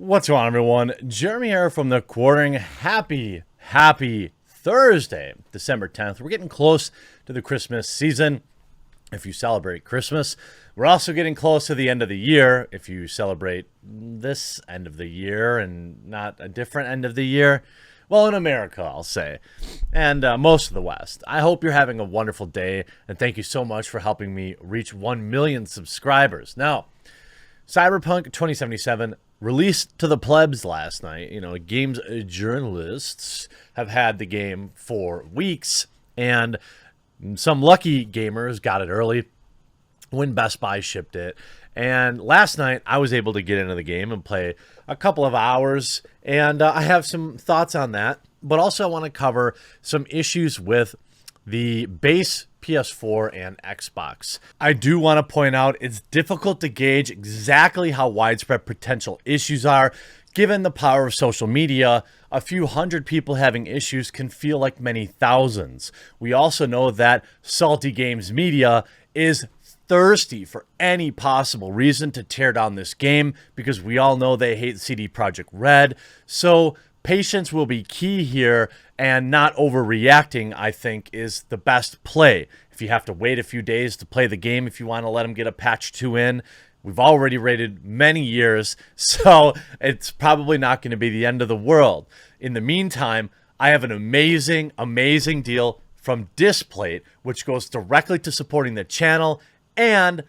What's going on, everyone? Jeremy here from the Quartering. Happy Thursday, December 10th. We're getting close to the Christmas season if you celebrate Christmas. We're also getting close to the end of the year if you celebrate this end of the year and not a different end of the year. Well, in America, I'll say, and most of the West. I hope you're having a wonderful day, and thank you so much for helping me reach 1 million subscribers. Now, Cyberpunk 2077 released to the plebs last night. You know, games journalists have had the game for weeks, and some lucky gamers got it early when Best Buy shipped it. And last night, I was able to get into the game and play a couple of hours, and I have some thoughts on that. But also, I want to cover some issues with the base PS4 and Xbox. I do want to point out it's difficult to gauge exactly how widespread potential issues are. Given the power of social media, a few hundred people having issues can feel like many thousands. We also know that Salty Games Media is thirsty for any possible reason to tear down this game because we all know they hate CD Projekt Red. So patience will be key here, and not overreacting, I think, is the best play. If you have to wait a few days to play the game, if you want to let them get a patch 2 in, we've already waited many years, so it's probably not going to be the end of the world. In the meantime, I have an amazing deal from Displate, which goes directly to supporting the channel, and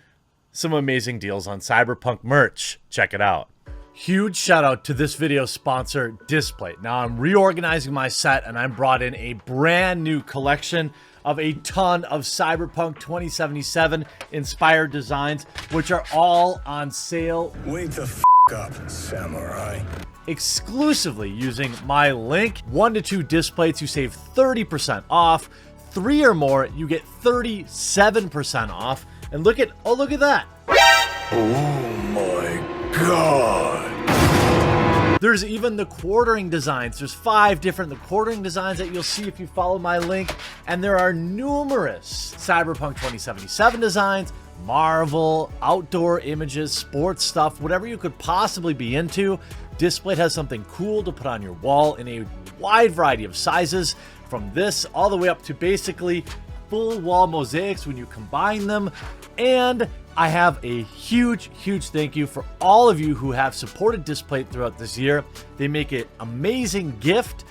some amazing deals on Cyberpunk merch. Check it out. Huge shout out to this video's sponsor, Displate. Now I'm reorganizing my set and I brought in a brand new collection of a ton of Cyberpunk 2077 inspired designs, which are all on sale. Wake the f up, samurai. Exclusively using my link. 1 to 2 Displates, you save 30% off. 3 or more, you get 37% off. And look at that. Oh my god. There's even the quartering designs. There's 5 different quartering designs that you'll see if you follow my link. And there are numerous Cyberpunk 2077 designs, Marvel, outdoor images, sports stuff, whatever you could possibly be into. Displate has something cool to put on your wall in a wide variety of sizes, from this all the way up to basically full wall mosaics when you combine them. And I have a huge thank you for all of you who have supported Displate throughout this year. They make an amazing gift,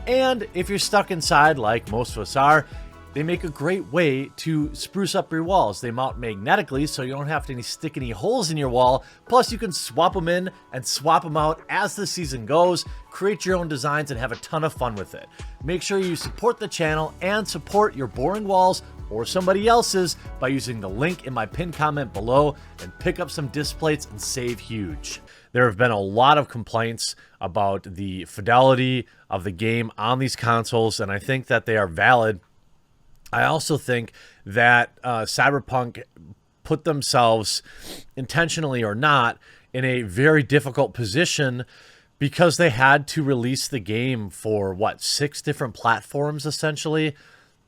and if you're stuck inside like most of us are, they make a great way to spruce up your walls. They mount magnetically, so you don't have to stick any holes in your wall. Plus, you can swap them in and swap them out as the season goes, create your own designs, and have a ton of fun with it. Make sure you support the channel and support your boring walls or somebody else's by using the link in my pinned comment below, and pick up some Displates and save huge. There have been a lot of complaints about the fidelity of the game on these consoles, and I think that they are valid. I also think that Cyberpunk put themselves, intentionally or not, in a very difficult position because they had to release the game for, what, 6 different platforms, essentially?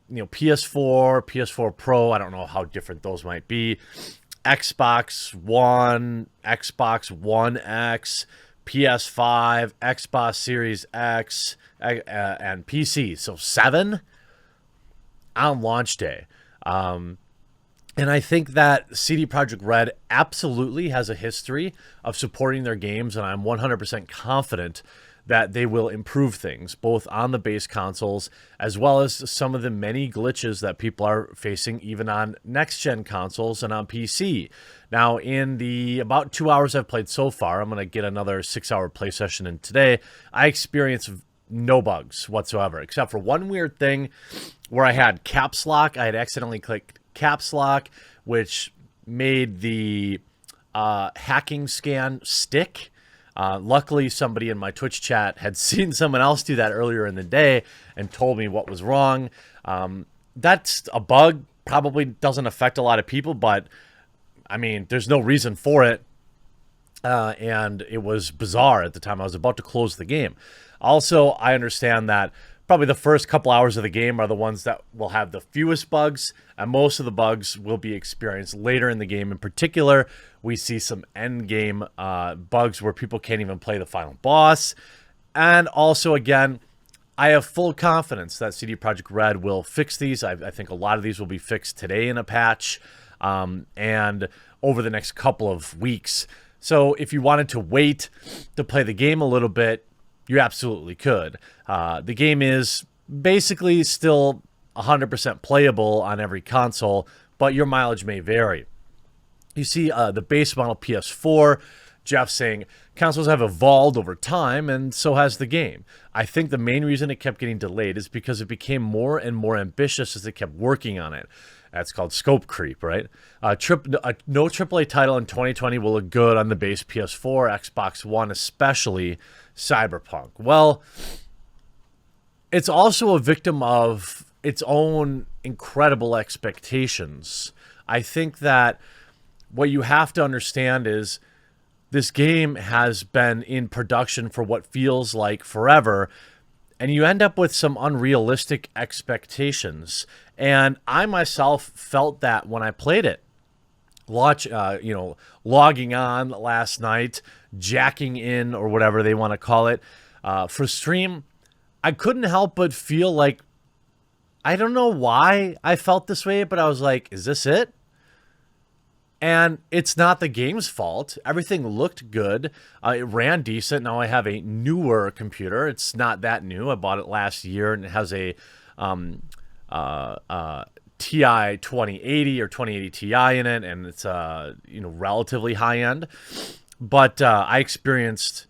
You know, PS4, PS4 Pro, I don't know how different those might be, Xbox One, Xbox One X, PS5, Xbox Series X, and PC. So 7 on launch day. And I think that CD Projekt Red absolutely has a history of supporting their games, and I'm 100% confident that they will improve things, both on the base consoles, as well as some of the many glitches that people are facing even on next-gen consoles and on PC. Now, in the about 2 hours I've played so far, I'm going to get another 6-hour play session in today, I experienced no bugs whatsoever, except for one weird thing where I had caps lock. I had accidentally clicked caps lock, which made the hacking scan stick. Luckily, somebody in my Twitch chat had seen someone else do that earlier in the day and told me what was wrong. That's a bug, probably doesn't affect a lot of people, but I mean, there's no reason for it. And it was bizarre at the time. I was about to close the game. Also, I understand that probably the first couple hours of the game are the ones that will have the fewest bugs, and most of the bugs will be experienced later in the game. In particular, we see some end game bugs where people can't even play the final boss. And also, again, I have full confidence that CD Projekt Red will fix these. I think a lot of these will be fixed today in a patch and over the next couple of weeks. So if you wanted to wait to play the game a little bit, you absolutely could. The game is basically still 100% playable on every console, but your mileage may vary. You see the base model PS4, Jeff saying, consoles have evolved over time, and so has the game. I think the main reason it kept getting delayed is because it became more and more ambitious as they kept working on it. That's called scope creep, right? No AAA title in 2020 will look good on the base PS4, Xbox One, especially Cyberpunk. Well, it's also a victim of its own incredible expectations. I think that what you have to understand is this game has been in production for what feels like forever, and you end up with some unrealistic expectations. And I myself felt that when I played it. Logging on last night, jacking in, or whatever they want to call it, for stream, I couldn't help but feel like, I don't know why I felt this way, but I was like, is this it? And it's not the game's fault. Everything looked good. It ran decent. Now I have a newer computer. It's not that new. I bought it last year, and it has a TI 2080 or 2080 Ti in it, and it's relatively high end. But I experienced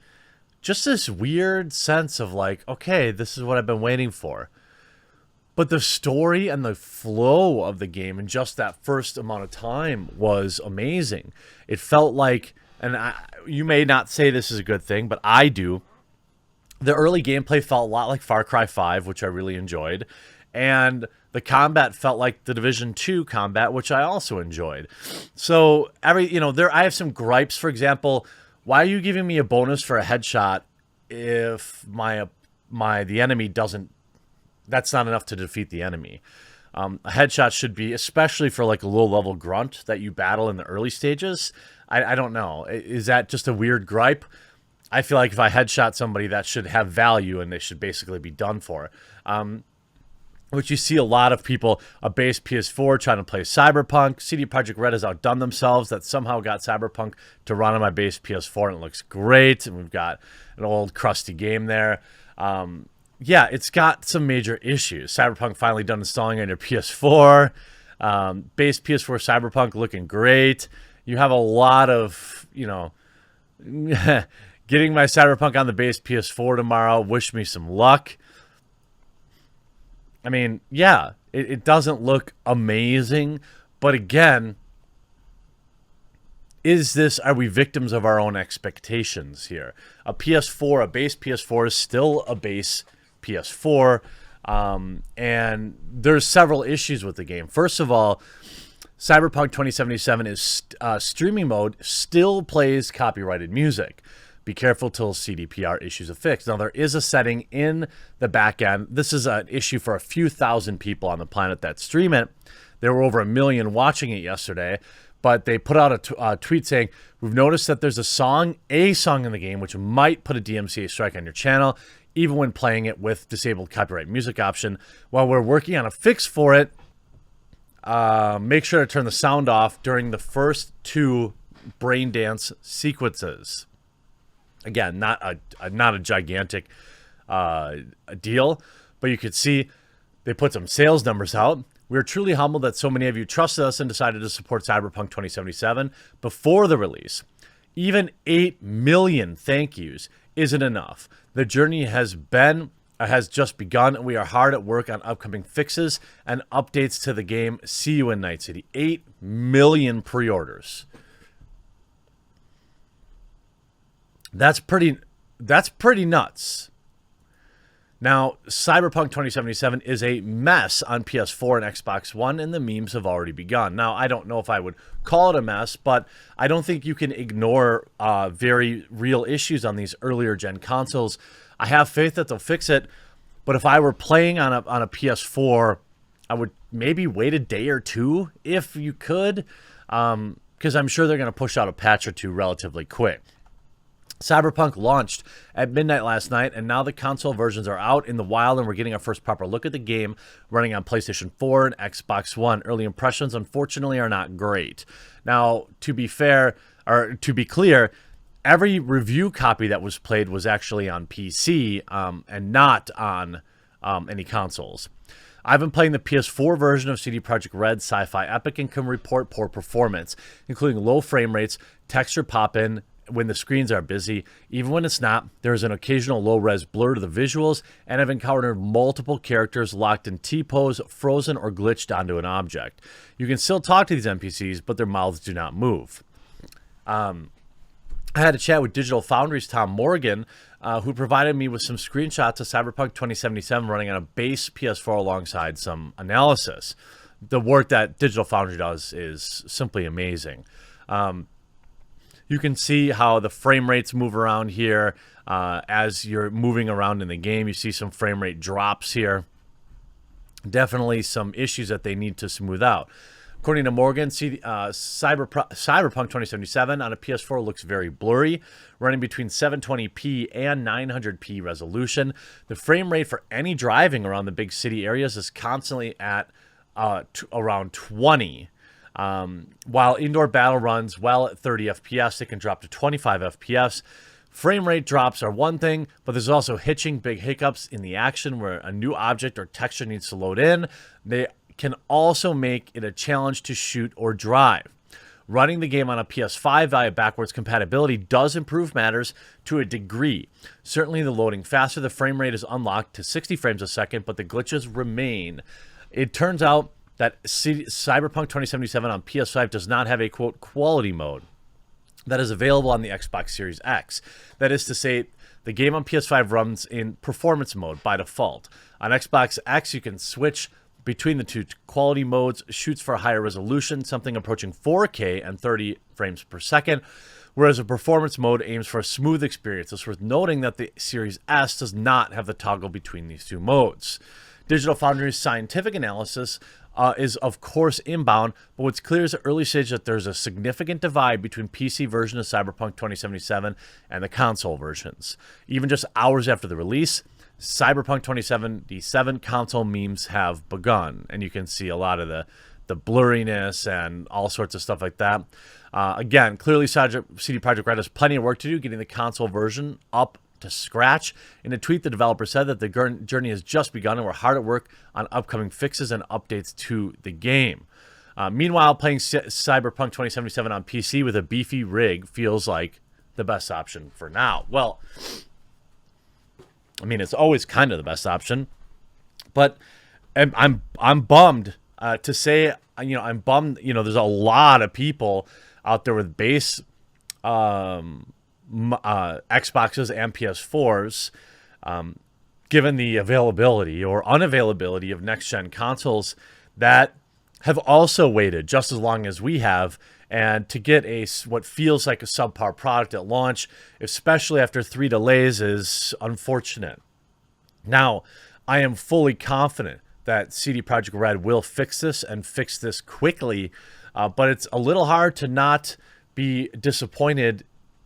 just this weird sense of like, okay, this is what I've been waiting for. But the story and the flow of the game in just that first amount of time was amazing. It felt like, and you may not say this is a good thing, but I do. The early gameplay felt a lot like Far Cry 5, which I really enjoyed. And the combat felt like the Division 2 combat, which I also enjoyed. So I have some gripes. For example, why are you giving me a bonus for a headshot if the enemy doesn't? That's not enough to defeat the enemy. A headshot should be, especially for like a low-level grunt that you battle in the early stages. I don't know. Is that just a weird gripe? I feel like if I headshot somebody, that should have value, and they should basically be done for. Which you see a lot of people, a base PS4 trying to play Cyberpunk. CD Projekt Red has outdone themselves. That somehow got Cyberpunk to run on my base PS4, and it looks great. And we've got an old crusty game there. Yeah, it's got some major issues. Cyberpunk finally done installing on your PS4. Base PS4 Cyberpunk looking great. You have a lot of, getting my Cyberpunk on the base PS4 tomorrow. Wish me some luck. I mean, yeah, it doesn't look amazing. But again, are we victims of our own expectations here? A base PS4 is still a base PS4, and there's several issues with the game. First of all, Cyberpunk 2077 is streaming mode still plays copyrighted music. Be careful till CDPR issues a fix. Now, there is a setting in the back end. This is an issue for a few thousand people on the planet that stream it. There were over 1 million watching it yesterday, but they put out a tweet saying, we've noticed that there's a song in the game which might put a DMCA strike on your channel, even when playing it with disabled copyright music option. While we're working on a fix for it, make sure to turn the sound off during the first 2 brain dance sequences. Again, not a gigantic deal, but you could see they put some sales numbers out. We are truly humbled that so many of you trusted us and decided to support Cyberpunk 2077 before the release. Even 8 million thank yous isn't enough. The journey has just begun, and we are hard at work on upcoming fixes and updates to the game. See you in Night City. 8 million pre-orders. That's pretty nuts. Now, Cyberpunk 2077 is a mess on PS4 and Xbox One, and the memes have already begun. Now, I don't know if I would call it a mess, but I don't think you can ignore very real issues on these earlier gen consoles. I have faith that they'll fix it, But if I were playing on a PS4, I would maybe wait a day or two if you could, because I'm sure they're going to push out a patch or two relatively quick. Cyberpunk launched at midnight last night, and now the console versions are out in the wild, and we're getting our first proper look at the game running on PlayStation 4 and Xbox One. Early impressions, unfortunately, are not great. Now, to be fair, or to be clear, every review copy that was played was actually on PC and not on any consoles. I've been playing the PS4 version of CD Projekt Red's Sci-Fi Epic and can report poor performance, including low frame rates, texture pop-in when the screens are busy. Even when it's not, there is an occasional low-res blur to the visuals, and I've encountered multiple characters locked in T-pose, frozen, or glitched onto an object. You can still talk to these NPCs, but their mouths do not move. I had a chat with Digital Foundry's Tom Morgan, who provided me with some screenshots of Cyberpunk 2077 running on a base PS4 alongside some analysis. The work that Digital Foundry does is simply amazing. You can see how the frame rates move around here as you're moving around in the game. You see some frame rate drops here. Definitely some issues that they need to smooth out. According to Morgan, Cyberpunk 2077 on a PS4 looks very blurry, running between 720p and 900p resolution. The frame rate for any driving around the big city areas is constantly at around 20. While indoor battle runs well at 30 FPS, it can drop to 25 FPS. Frame rate drops are one thing, but there's also hitching, big hiccups in the action where a new object or texture needs to load in. They can also make it a challenge to shoot or drive. Running the game on a PS5 via backwards compatibility does improve matters to a degree. Certainly the loading faster, the frame rate is unlocked to 60 frames a second, but the glitches remain. It turns out that Cyberpunk 2077 on PS5 does not have a, quote, quality mode that is available on the Xbox Series X. That is to say, the game on PS5 runs in performance mode by default. On Xbox X, you can switch between the two quality modes, shoots for a higher resolution, something approaching 4K and 30 frames per second, whereas a performance mode aims for a smooth experience. It's worth noting that the Series S does not have the toggle between these two modes. Digital Foundry's scientific analysis is, of course, inbound, but what's clear is at early stage that there's a significant divide between PC version of Cyberpunk 2077 and the console versions. Even just hours after the release, Cyberpunk 2077 console memes have begun, and you can see a lot of the blurriness and all sorts of stuff like that. Again, clearly CD Projekt Red has plenty of work to do getting the console version up to scratch. In a tweet, the developer said that the journey has just begun and we're hard at work on upcoming fixes and updates to the game. Meanwhile, playing Cyberpunk 2077 on PC with a beefy rig feels like the best option for now. Well, I mean, it's always kind of the best option, but I'm bummed to say, I'm bummed. There's a lot of people out there with base Xboxes and PS4s, given the availability or unavailability of next-gen consoles that have also waited just as long as we have, and to get what feels like a subpar product at launch, especially after 3 delays, is unfortunate. Now, I am fully confident that CD Projekt Red will fix this and fix this quickly, but it's a little hard to not be disappointed,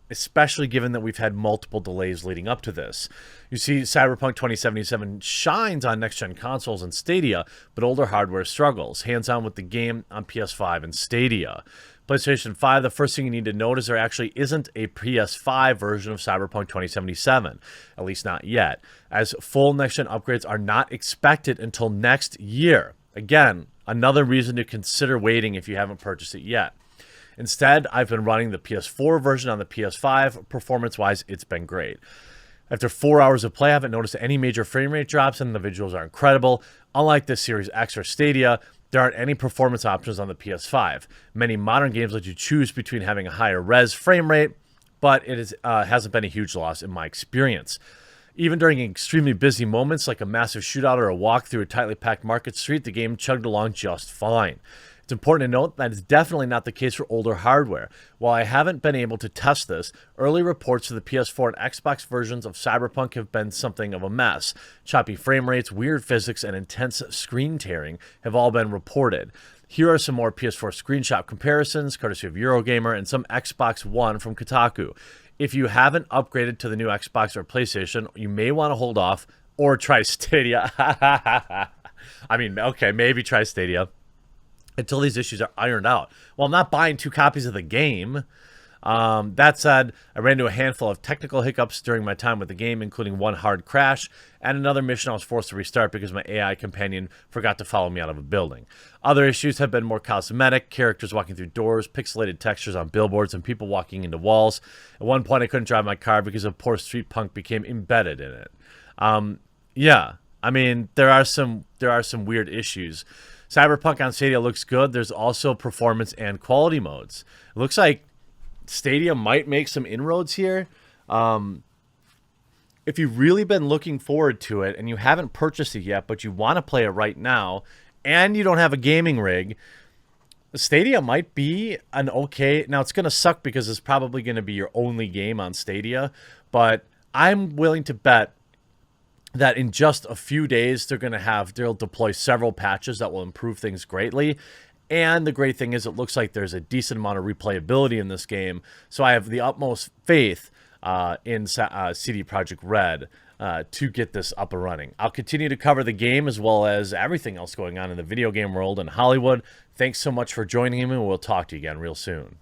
especially given that we've had multiple delays leading up to this. You see, Cyberpunk 2077 shines on next-gen consoles and Stadia, but older hardware struggles. Hands-on with the game on PS5 and Stadia. PlayStation 5, the first thing you need to note is there actually isn't a PS5 version of Cyberpunk 2077, at least not yet, as full next-gen upgrades are not expected until next year. Again, another reason to consider waiting if you haven't purchased it yet. Instead, I've been running the PS4 version on the PS5. Performance-wise, it's been great. After 4 hours of play, I haven't noticed any major frame rate drops, and the visuals are incredible. Unlike the Series X or Stadia, there aren't any performance options on the PS5. Many modern games let you choose between having a higher res frame rate, but it hasn't been a huge loss in my experience. Even during extremely busy moments like a massive shootout or a walk through a tightly packed market street, the game chugged along just fine. It's important to note that it's definitely not the case for older hardware. While I haven't been able to test this, early reports of the PS4 and Xbox versions of Cyberpunk have been something of a mess. Choppy frame rates, weird physics, and intense screen tearing have all been reported. Here are some more PS4 screenshot comparisons, courtesy of Eurogamer, and some Xbox One from Kotaku. If you haven't upgraded to the new Xbox or PlayStation, you may want to hold off or try Stadia. I mean, okay, maybe try Stadia until these issues are ironed out. Well, I'm not buying 2 copies of the game. That said, I ran into a handful of technical hiccups during my time with the game, including one hard crash and another mission I was forced to restart because my AI companion forgot to follow me out of a building. Other issues have been more cosmetic, characters walking through doors, pixelated textures on billboards, and people walking into walls. At one point, I couldn't drive my car because a poor street punk became embedded in it. Yeah, I mean, there are some weird issues. Cyberpunk on Stadia looks good. There's also performance and quality modes. It looks like Stadia might make some inroads here. If you've really been looking forward to it and you haven't purchased it yet, but you want to play it right now, and you don't have a gaming rig, Stadia might be an okay... Now, it's going to suck because it's probably going to be your only game on Stadia, but I'm willing to bet that in just a few days, they'll deploy several patches that will improve things greatly. And the great thing is it looks like there's a decent amount of replayability in this game. So I have the utmost faith in CD Projekt Red to get this up and running. I'll continue to cover the game as well as everything else going on in the video game world and Hollywood. Thanks so much for joining me, and we'll talk to you again real soon.